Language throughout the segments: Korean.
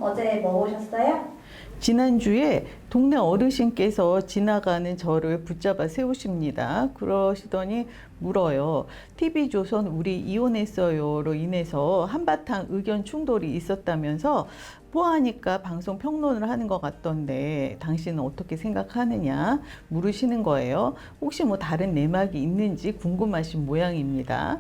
어제 뭐 보셨어요? 지난주에 동네 어르신께서 지나가는 저를 붙잡아 세우십니다. 그러시더니 물어요. TV조선 우리 이혼했어요로 인해서 한바탕 의견 충돌이 있었다면서 보아하니까 방송 평론을 하는 것 같던데 당신은 어떻게 생각하느냐 물으시는 거예요. 혹시 뭐 다른 내막이 있는지 궁금하신 모양입니다.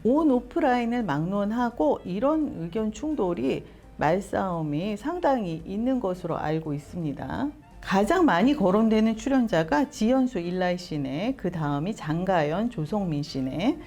온 오프라인을 막론하고 이런 의견 충돌이 말싸움이 상당히 있는 것으로 알고 있습니다. 가장 많이 거론되는 출연자가 지연수 일라이 씨네, 그 다음이 장가연, 조성민 씨네.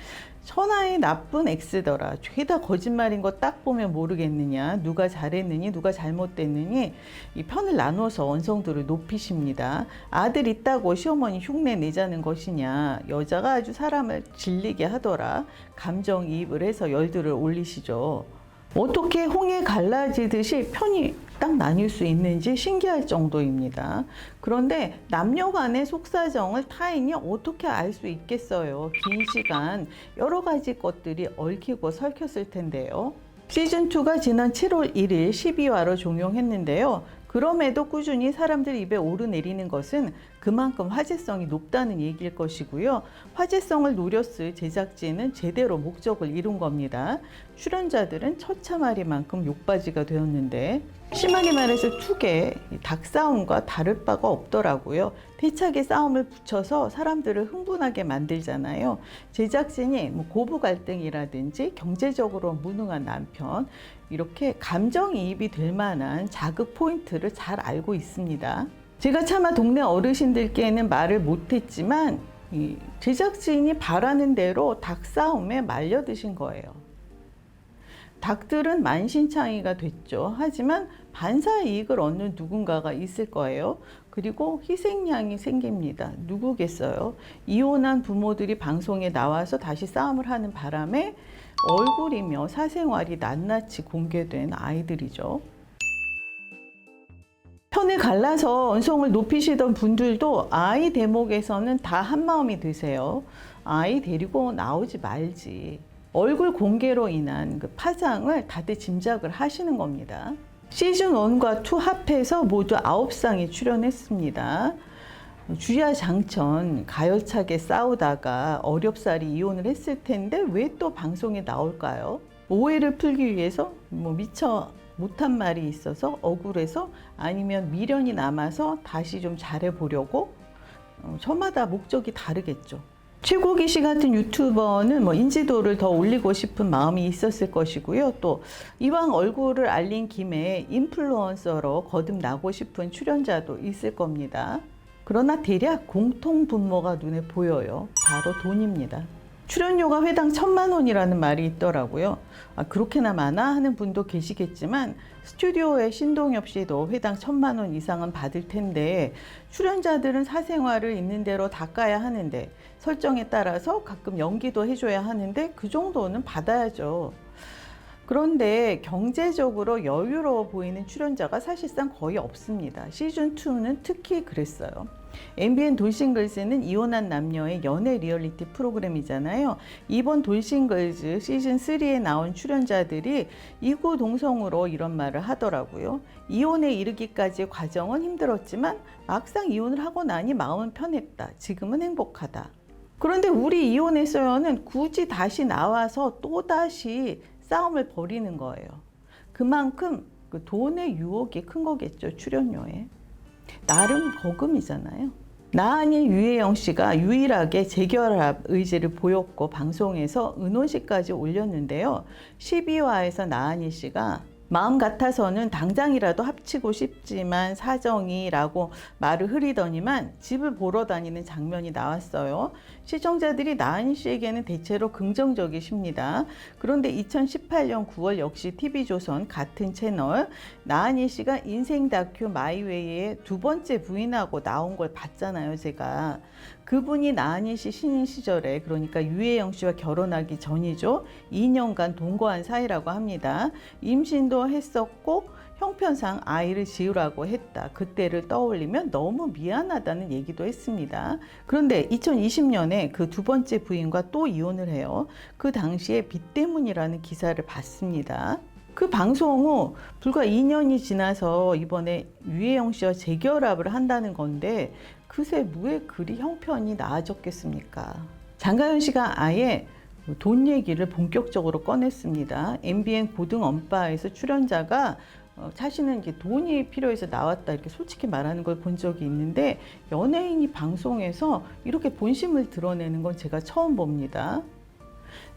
천하의 나쁜 X더라. 죄다 거짓말인 거 딱 보면 모르겠느냐. 누가 잘했느니 누가 잘못됐느니 이 편을 나눠서 원성들을 높이십니다. 아들 있다고 시어머니 흉내 내자는 것이냐. 여자가 아주 사람을 질리게 하더라. 감정이입을 해서 열들을 올리시죠. 어떻게 홍해 갈라지듯이 편이 딱 나뉠 수 있는지 신기할 정도입니다. 그런데 남녀 간의 속사정을 타인이 어떻게 알 수 있겠어요. 긴 시간 여러 가지 것들이 얽히고 설켰을 텐데요. 시즌2가 지난 7월 1일 12화로 종영했는데요. 그럼에도 꾸준히 사람들 입에 오르내리는 것은 그만큼 화제성이 높다는 얘기일 것이고요. 화제성을 노렸을 제작진은 제대로 목적을 이룬 겁니다. 출연자들은 처참하리만큼 욕바지가 되었는데 심하게 말해서 투게 닭싸움과 다를 바가 없더라고요. 대차게 싸움을 붙여서 사람들을 흥분하게 만들잖아요. 제작진이 뭐 고부 갈등이라든지 경제적으로 무능한 남편 이렇게 감정이입이 될 만한 자극 포인트를 잘 알고 있습니다. 제가 차마 동네 어르신들께는 말을 못했지만 이 제작진이 바라는 대로 닭싸움에 말려드신 거예요. 닭들은 만신창이가 됐죠. 하지만 반사 이익을 얻는 누군가가 있을 거예요. 그리고 희생양이 생깁니다. 누구겠어요? 이혼한 부모들이 방송에 나와서 다시 싸움을 하는 바람에 얼굴이며 사생활이 낱낱이 공개된 아이들이죠. 편을 갈라서 언성을 높이시던 분들도 아이 대목에서는 다 한마음이 드세요. 아이 데리고 나오지 말지. 얼굴 공개로 인한 그 파장을 다들 짐작을 하시는 겁니다. 시즌 1과 2 합해서 모두 9쌍이 출연했습니다. 주야장천 가열차게 싸우다가 어렵사리 이혼을 했을 텐데 왜 또 방송에 나올까요? 오해를 풀기 위해서 뭐 미처 못한 말이 있어서 억울해서 아니면 미련이 남아서 다시 좀 잘해보려고 저마다 목적이 다르겠죠. 최고기 씨 같은 유튜버는 뭐 인지도를 더 올리고 싶은 마음이 있었을 것이고요. 또 이왕 얼굴을 알린 김에 인플루언서로 거듭나고 싶은 출연자도 있을 겁니다. 그러나 대략 공통 분모가 눈에 보여요. 바로 돈입니다. 출연료가 회당 1,000만 원이라는 말이 있더라고요. 그렇게나 많아 하는 분도 계시겠지만 스튜디오의 신동엽 씨도 회당 1,000만 원 이상은 받을 텐데 출연자들은 사생활을 있는 대로 닦아야 하는데 설정에 따라서 가끔 연기도 해줘야 하는데 그 정도는 받아야죠. 그런데 경제적으로 여유로워 보이는 출연자가 사실상 거의 없습니다. 시즌2는 특히 그랬어요. MBN 돌싱글즈는 이혼한 남녀의 연애 리얼리티 프로그램이잖아요. 이번 돌싱글즈 시즌3에 나온 출연자들이 이구동성으로 이런 말을 하더라고요. 이혼에 이르기까지의 과정은 힘들었지만 막상 이혼을 하고 나니 마음은 편했다. 지금은 행복하다. 그런데 우리 이혼했어요는 굳이 다시 나와서 또다시 싸움을 벌이는 거예요. 그만큼 그 돈의 유혹이 큰 거겠죠. 출연료에. 나름 거금이잖아요. 나 아닌 유혜영 씨가 유일하게 재결합 의지를 보였고 방송에서 은혼씨까지 올렸는데요. 12화에서 나은희 씨가 마음 같아서는 당장이라도 합치고 싶지만 사정이라고 말을 흐리더니만 집을 보러 다니는 장면이 나왔어요. 시청자들이 나은희 씨에게는 대체로 긍정적이십니다. 그런데 2018년 9월 역시 TV조선 같은 채널 나은희 씨가 인생 다큐 마이웨이의 두 번째 부인하고 나온 걸 봤잖아요. 제가. 그분이 나은희 씨 신인 시절에 그러니까 유혜영 씨와 결혼하기 전이죠. 2년간 동거한 사이라고 합니다. 임신도 했었고 형편상 아이를 지으라고 했다. 그때를 떠올리면 너무 미안하다는 얘기도 했습니다. 그런데 2020년에 그 두 번째 부인과 또 이혼을 해요. 그 당시에 빚 때문이라는 기사를 봤습니다. 그 방송 후 불과 2년이 지나서 이번에 유해영 씨와 재결합을 한다는 건데 그새 왜 그리 형편이 나아졌겠습니까? 장가연 씨가 아예 돈 얘기를 본격적으로 꺼냈습니다. MBN 고등 엄빠에서 출연자가 자신은 이게 돈이 필요해서 나왔다 이렇게 솔직히 말하는 걸 본 적이 있는데 연예인이 방송에서 이렇게 본심을 드러내는 건 제가 처음 봅니다.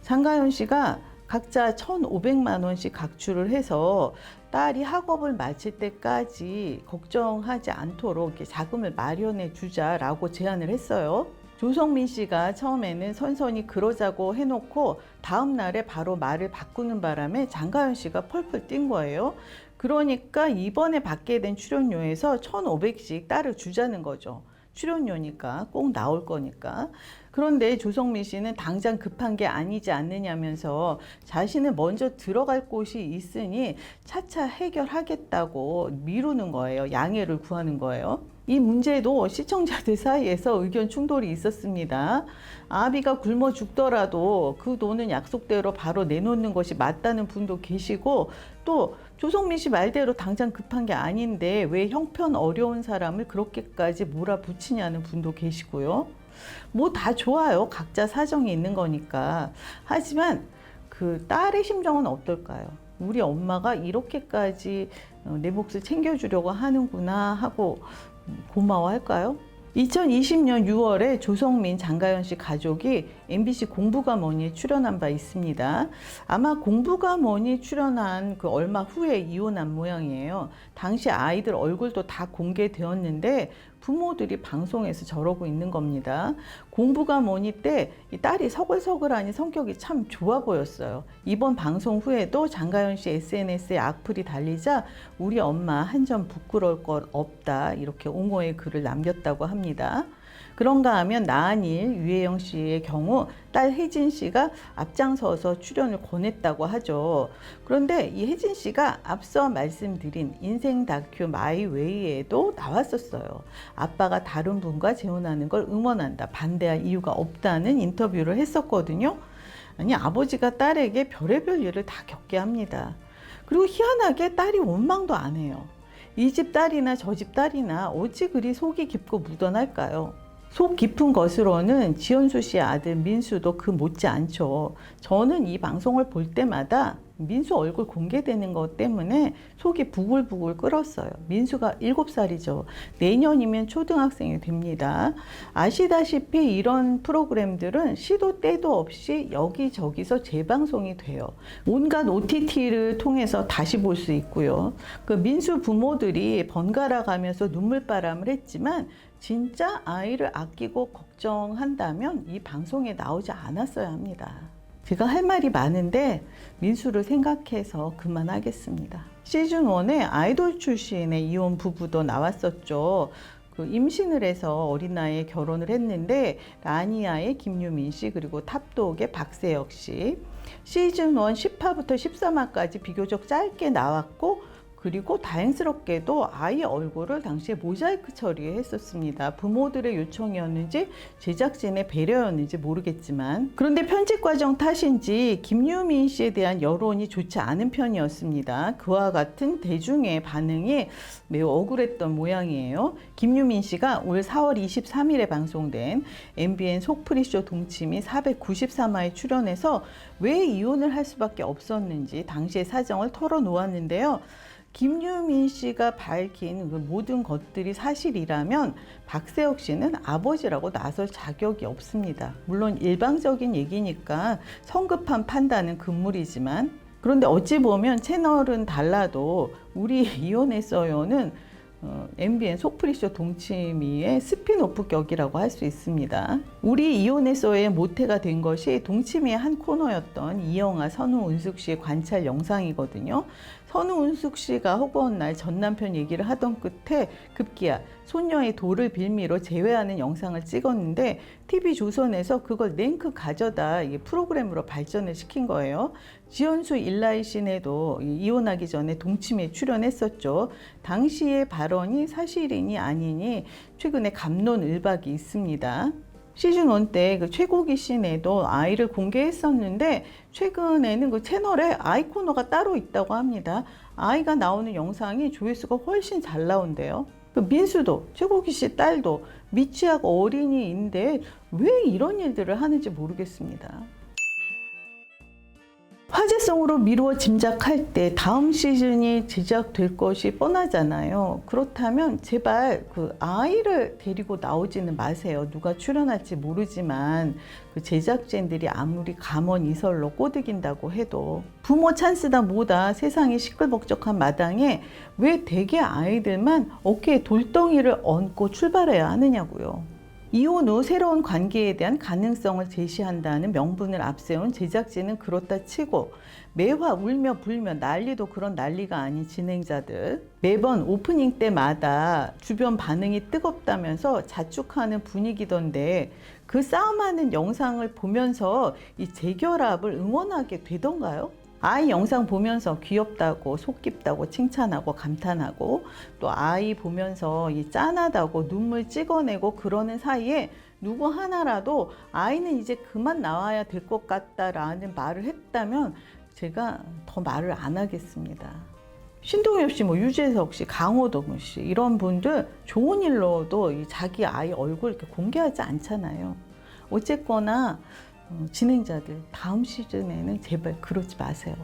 장가연 씨가 각자 1,500만 원씩 각출을 해서 딸이 학업을 마칠 때까지 걱정하지 않도록 이렇게 자금을 마련해 주자라고 제안을 했어요. 조성민 씨가 처음에는 선선히 그러자고 해놓고 다음 날에 바로 말을 바꾸는 바람에 장가연 씨가 펄펄 뛴 거예요. 그러니까 이번에 받게 된 출연료에서 1,500씩 딸을 주자는 거죠. 출연료니까 꼭 나올 거니까. 그런데 조성민 씨는 당장 급한 게 아니지 않느냐면서 자신은 먼저 들어갈 곳이 있으니 차차 해결하겠다고 미루는 거예요. 양해를 구하는 거예요. 이 문제도 시청자들 사이에서 의견 충돌이 있었습니다. 아비가 굶어 죽더라도 그 돈은 약속대로 바로 내놓는 것이 맞다는 분도 계시고 또 조성민 씨 말대로 당장 급한 게 아닌데 왜 형편 어려운 사람을 그렇게까지 몰아붙이냐는 분도 계시고요. 뭐 다 좋아요. 각자 사정이 있는 거니까. 하지만 그 딸의 심정은 어떨까요? 우리 엄마가 이렇게까지 내 몫을 챙겨주려고 하는구나 하고 고마워할까요? 2020년 6월에 조성민, 장가연 씨 가족이 MBC 공부가 뭐니 출연한 바 있습니다. 아마 공부가 뭐니 출연한 그 얼마 후에 이혼한 모양이에요. 당시 아이들 얼굴도 다 공개되었는데 부모들이 방송에서 저러고 있는 겁니다. 공부가 뭐니 때 이 딸이 서글서글하니 성격이 참 좋아 보였어요. 이번 방송 후에도 장가연 씨 SNS에 악플이 달리자 우리 엄마 한 점 부끄러울 것 없다 이렇게 옹호의 글을 남겼다고 합니다. 그런가 하면 나한일 유해영 씨의 경우 딸 혜진 씨가 앞장서서 출연을 권했다고 하죠. 그런데 이 혜진 씨가 앞서 말씀드린 인생 다큐 마이웨이에도 나왔었어요. 아빠가 다른 분과 재혼하는 걸 응원한다, 반대할 이유가 없다는 인터뷰를 했었거든요. 아니 아버지가 딸에게 별의별 일을 다 겪게 합니다. 그리고 희한하게 딸이 원망도 안 해요. 이 집 딸이나 저 집 딸이나 어찌 그리 속이 깊고 묻어날까요? 속 깊은 것으로는 지연수 씨의 아들 민수도 그 못지 않죠. 저는 이 방송을 볼 때마다 민수 얼굴 공개되는 것 때문에 속이 부글부글 끓었어요. 민수가 7살이죠. 내년이면 초등학생이 됩니다. 아시다시피 이런 프로그램들은 시도 때도 없이 여기저기서 재방송이 돼요. 온갖 OTT를 통해서 다시 볼 수 있고요. 그 민수 부모들이 번갈아 가면서 눈물바람을 했지만 진짜 아이를 아끼고 걱정한다면 이 방송에 나오지 않았어야 합니다. 제가 할 말이 많은데 민수를 생각해서 그만하겠습니다. 시즌1에 아이돌 출신의 이혼 부부도 나왔었죠. 그 임신을 해서 어린 나이에 결혼을 했는데 라니아의 김유민 씨 그리고 탑독의 박세혁 씨. 시즌1 10화부터 13화까지 비교적 짧게 나왔고 그리고 다행스럽게도 아이 얼굴을 당시에 모자이크 처리했었습니다. 부모들의 요청이었는지 제작진의 배려였는지 모르겠지만 그런데 편집 과정 탓인지 김유민 씨에 대한 여론이 좋지 않은 편이었습니다. 그와 같은 대중의 반응이 매우 억울했던 모양이에요. 김유민 씨가 올 4월 23일에 방송된 MBN 속풀이쇼 동침이 493화에 출연해서 왜 이혼을 할 수밖에 없었는지 당시의 사정을 털어놓았는데요. 김유민 씨가 밝힌 그 모든 것들이 사실이라면 박세혁 씨는 아버지라고 나설 자격이 없습니다. 물론 일방적인 얘기니까 성급한 판단은 금물이지만 그런데 어찌 보면 채널은 달라도 우리 이혼했어요는 MBN 속풀이쇼 동치미의 스피노프 격이라고 할 수 있습니다. 우리 이혼했어요의 모태가 된 것이 동치미의 한 코너였던 이영아, 선우, 은숙 씨의 관찰 영상이거든요. 선우, 은숙 씨가 허구한 날 전 남편 얘기를 하던 끝에 급기야 손녀의 돌을 빌미로 제외하는 영상을 찍었는데 TV조선에서 그걸 랭크 가져다 프로그램으로 발전을 시킨 거예요. 지연수 일라이 씨네도 이혼하기 전에 동치미에 출연했었죠. 당시의 발언이 사실이니 아니니 최근에 갑론을박이 있습니다. 시즌 1 때 그 최고기 씬에도 아이를 공개했었는데 최근에는 그 채널에 아이 코너가 따로 있다고 합니다. 아이가 나오는 영상이 조회수가 훨씬 잘 나온대요. 그 민수도 최고기 씨 딸도 미취학 어린이인데 왜 이런 일들을 하는지 모르겠습니다. 화제성으로 미루어 짐작할 때 다음 시즌이 제작될 것이 뻔하잖아요. 그렇다면 제발 그 아이를 데리고 나오지는 마세요. 누가 출연할지 모르지만 그 제작진들이 아무리 감언 이설로 꼬드긴다고 해도 부모 찬스다 뭐다 세상이 시끌벅적한 마당에 왜 대개 아이들만 어깨에 돌덩이를 얹고 출발해야 하느냐고요. 이혼 후 새로운 관계에 대한 가능성을 제시한다는 명분을 앞세운 제작진은 그렇다 치고 매화 울며 불며 난리도 그런 난리가 아닌 진행자들, 매번 오프닝 때마다 주변 반응이 뜨겁다면서 자축하는 분위기던데 그 싸움하는 영상을 보면서 이 재결합을 응원하게 되던가요? 아이 영상 보면서 귀엽다고 속 깊다고 칭찬하고 감탄하고 또 아이 보면서 이 짠하다고 눈물 찍어내고 그러는 사이에 누구 하나라도 아이는 이제 그만 나와야 될 것 같다라는 말을 했다면 제가 더 말을 안 하겠습니다. 신동엽 씨, 유재석 씨, 강호동 씨 이런 분들 좋은 일로도 이 자기 아이 얼굴 이렇게 공개하지 않잖아요. 어쨌거나 진행자들 다음 시즌에는 제발 그러지 마세요.